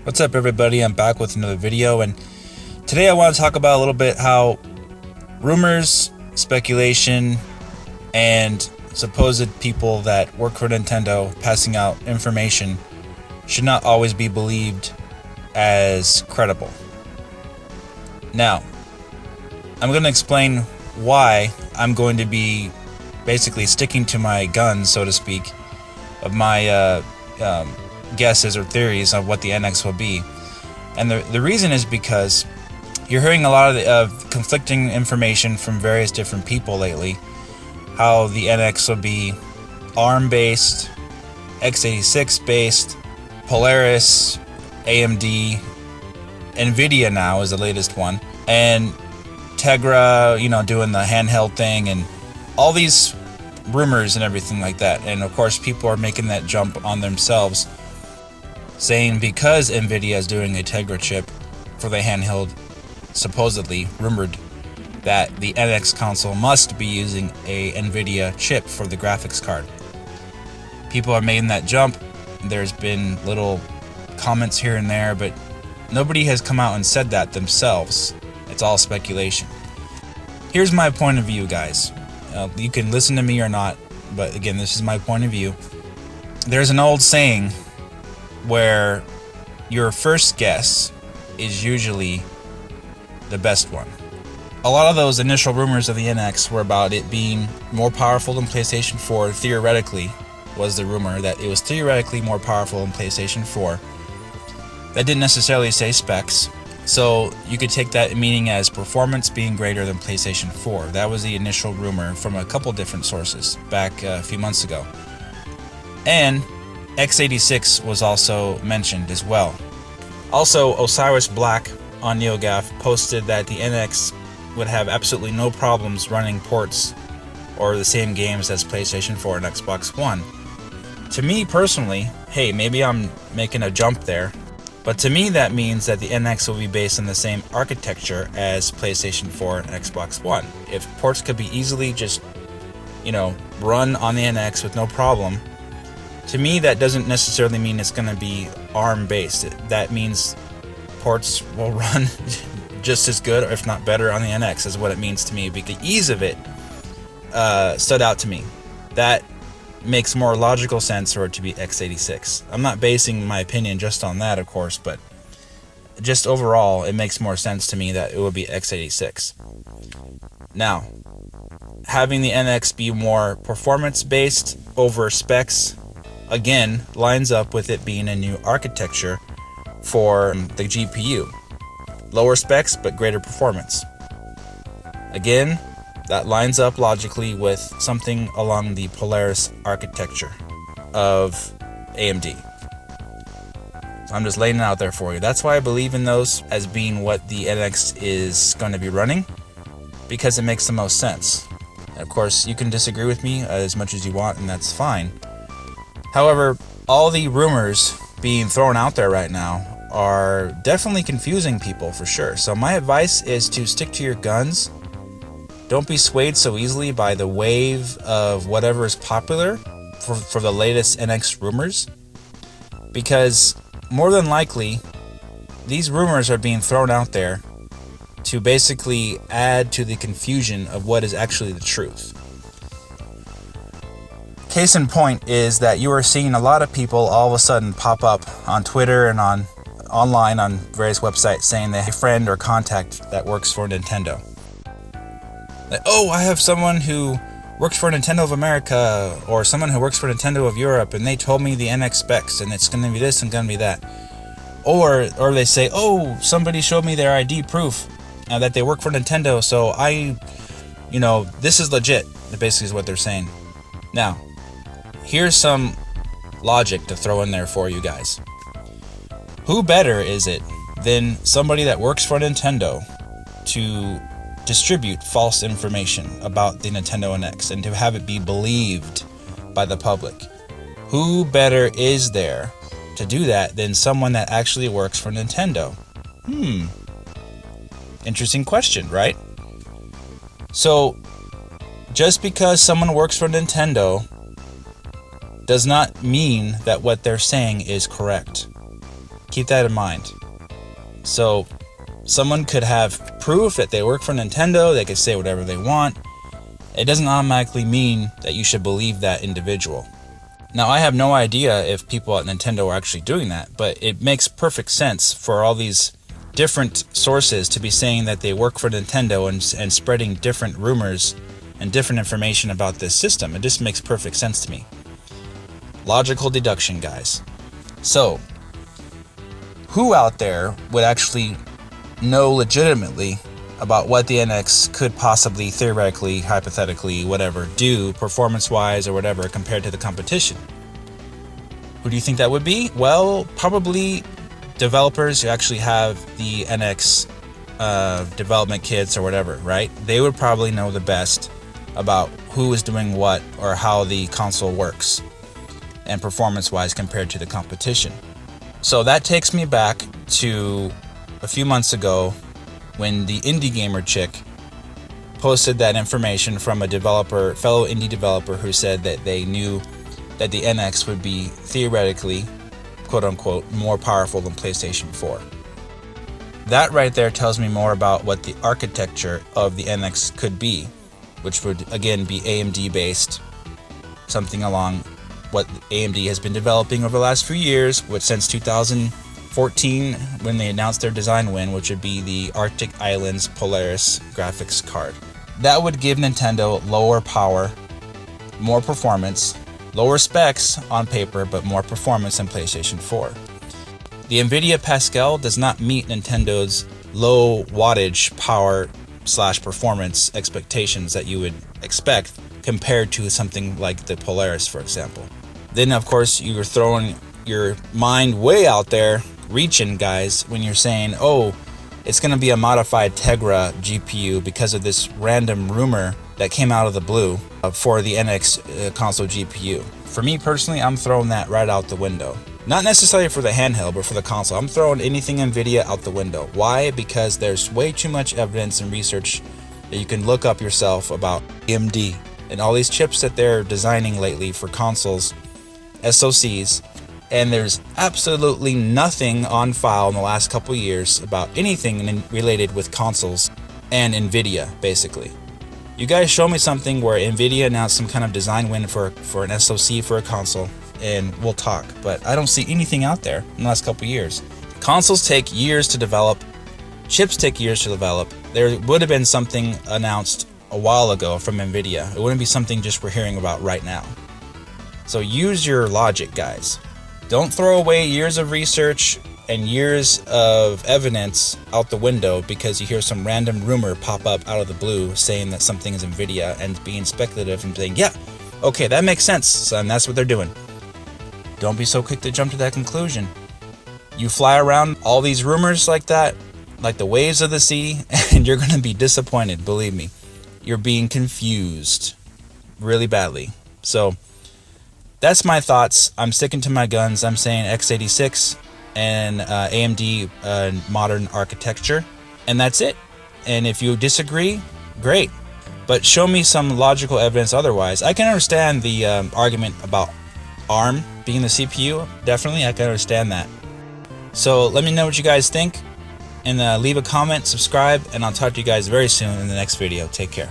What's up, everybody? I'm back with another video, and today I want to talk about a little bit how rumors, speculation, and supposed people that work for Nintendo passing out information should not always be believed as credible. Now, I'm going to explain why I'm going to be basically sticking to my guns, so to speak, of my guesses or theories of what the NX will be. And the reason is because you're hearing a lot of conflicting information from various different people lately. How the NX will be ARM based, x86 based, Polaris, AMD, Nvidia now is the latest one, and Tegra, doing the handheld thing, and all these rumors and everything like that. And of course, people are making that jump on themselves, saying because Nvidia is doing a Tegra chip for the handheld, supposedly rumored that the NX console must be using a Nvidia chip for the graphics card. People are making that jump. There's been little comments here and there, but nobody has come out and said that themselves. It's all speculation. Here's my point of view, guys. You can listen to me or not, but again, this is my point of view. There's an old saying where your first guess is usually the best one. A lot of those initial rumors of the NX were about it being more powerful than PlayStation 4. Theoretically, was the rumor that it was theoretically more powerful than PlayStation 4. That didn't necessarily say specs, so you could take that meaning as performance being greater than PlayStation 4. That was the initial rumor from a couple different sources back a few months ago. And x86 was also mentioned as well. Also, Osiris Black on NeoGAF posted that the NX would have absolutely no problems running ports or the same games as PlayStation 4 and Xbox One. To me personally, hey, maybe I'm making a jump there, but to me that means that the NX will be based on the same architecture as PlayStation 4 and Xbox One. If ports could be easily just, run on the NX with no problem, to me that doesn't necessarily mean it's going to be ARM based. That means ports will run just as good, or if not better, on the NX is what it means to me. But the ease of it stood out to me. That makes more logical sense for it to be x86. I'm not basing my opinion just on that, of course, but just overall, it makes more sense to me that it would be x86. Now, having the NX be more performance-based over specs, again, lines up with it being a new architecture for the GPU. Lower specs, but greater performance. Again, that lines up logically with something along the Polaris architecture of AMD. So I'm just laying it out there for you. That's why I believe in those as being what the NX is going to be running, because it makes the most sense. And of course, you can disagree with me as much as you want, and that's fine. However, all the rumors being thrown out there right now are definitely confusing people for sure. So my advice is to stick to your guns. Don't be swayed so easily by the wave of whatever is popular for the latest NX rumors, because more than likely these rumors are being thrown out there to basically add to the confusion of what is actually the truth. Case in point is that you are seeing a lot of people all of a sudden pop up on Twitter and online on various websites saying they have a friend or contact that works for Nintendo. Like, oh, I have someone who works for Nintendo of America or someone who works for Nintendo of Europe, and they told me the NX specs and it's going to be this and going to be that. Or they say, oh, somebody showed me their ID proof that they work for Nintendo, so this is legit. That basically is what they're saying. Now, here's some logic to throw in there for you guys. Who better is it than somebody that works for Nintendo to distribute false information about the Nintendo NX and to have it be believed by the public? Who better is there to do that than someone that actually works for Nintendo? Interesting question, right? So, just because someone works for Nintendo does not mean that what they're saying is correct. Keep that in mind. So someone could have proof that they work for Nintendo, they could say whatever they want. It doesn't automatically mean that you should believe that individual. Now, I have no idea if people at Nintendo are actually doing that, but it makes perfect sense for all these different sources to be saying that they work for Nintendo and spreading different rumors and different information about this system. It just makes perfect sense to me. Logical deduction, guys. So, who out there would actually know legitimately about what the NX could possibly, theoretically, hypothetically, whatever, do performance-wise or whatever compared to the competition? Who do you think that would be? Well, probably developers who actually have the NX development kits or whatever, right? They would probably know the best about who is doing what or how the console works and performance-wise compared to the competition. So that takes me back to a few months ago when the indie gamer chick posted that information from a developer, fellow indie developer, who said that they knew that the NX would be theoretically, quote unquote, more powerful than PlayStation 4. That right there tells me more about what the architecture of the NX could be, which would again be AMD based, something along what AMD has been developing over the last few years, which since 2014 when they announced their design win, which would be the Arctic Islands Polaris graphics card. That would give Nintendo lower power, more performance, lower specs on paper, but more performance than PlayStation 4. The Nvidia Pascal does not meet Nintendo's low wattage power / performance expectations that you would expect compared to something like the Polaris, for example. Then, of course, you're throwing your mind way out there, reaching, guys, when you're saying, oh, it's going to be a modified Tegra GPU because of this random rumor that came out of the blue for the NX console GPU. For me personally, I'm throwing that right out the window. Not necessarily for the handheld, but for the console. I'm throwing anything Nvidia out the window. Why? Because there's way too much evidence and research that you can look up yourself about AMD and all these chips that they're designing lately for consoles, SoCs, and there's absolutely nothing on file in the last couple years about anything related with consoles and Nvidia, basically. You guys show me something where Nvidia announced some kind of design win for an SoC for a console, and we'll talk. But I don't see anything out there in the last couple years. Consoles take years to develop. Chips take years to develop. There would have been something announced a while ago from Nvidia. It wouldn't be something just we're hearing about right now. So use your logic, guys. Don't throw away years of research and years of evidence out the window because you hear some random rumor pop up out of the blue saying that something is Nvidia and being speculative and saying, yeah, okay, that makes sense, son, that's what they're doing. Don't be so quick to jump to that conclusion. You fly around all these rumors like that, like the waves of the sea, and you're going to be disappointed, believe me. You're being confused really badly. So that's my thoughts. I'm sticking to my guns. I'm saying x86 and AMD modern architecture, and that's it. And if you disagree, great. But show me some logical evidence otherwise. I can understand the argument about ARM being the CPU. Definitely, I can understand that. So let me know what you guys think, and leave a comment, subscribe, and I'll talk to you guys very soon in the next video. Take care.